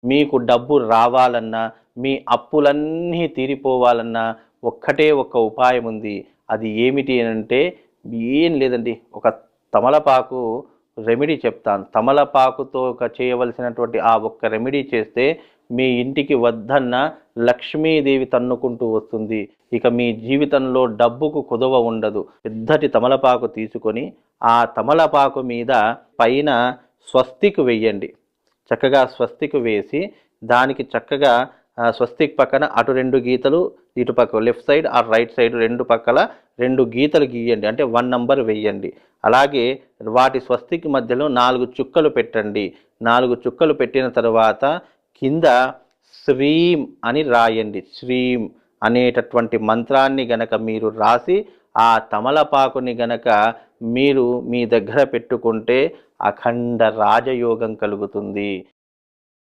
మీకు డబ్బు రావాలన్నా, మీ అప్పులన్నీ తీరిపోవాలన్నా ఒక్కటే ఒక్క ఉపాయం ఉంది. అది ఏమిటి అనంటే ఏం లేదండి. ఒక తమలపాకు రెమెడీ చెప్తాను. తమలపాకుతో చేయవలసినటువంటి ఆ ఒక్క రెమెడీ చేస్తే మీ ఇంటికి వద్దన్న లక్ష్మీదేవి తన్నుకుంటూ వస్తుంది. ఇక మీ జీవితంలో డబ్బుకు కొదవ ఉండదు. పెద్దటి తమలపాకు తీసుకొని ఆ తమలపాకు మీద పైన స్వస్తిక్ వెయ్యండి. చక్కగా స్వస్తిక్ వేసి దానికి చక్కగా స్వస్తిక్ పక్కన అటు 2 గీతలు, ఇటు పక్క left side or right side 2 పక్కల 2 గీతలు గీయండి. అంటే 1 నంబర్ వెయ్యండి. అలాగే వాటి స్వస్తిక్ మధ్యలో 4 చుక్కలు పెట్టండి. 4 చుక్కలు పెట్టిన తర్వాత కింద శ్రీం అని రాయండి. శ్రీం అనేటటువంటి మంత్రాన్ని గనక మీరు రాసి ఆ తమలపాకుని గనక మీరు మీ దగ్గర పెట్టుకుంటే అఖండ రాజయోగం కలుగుతుంది.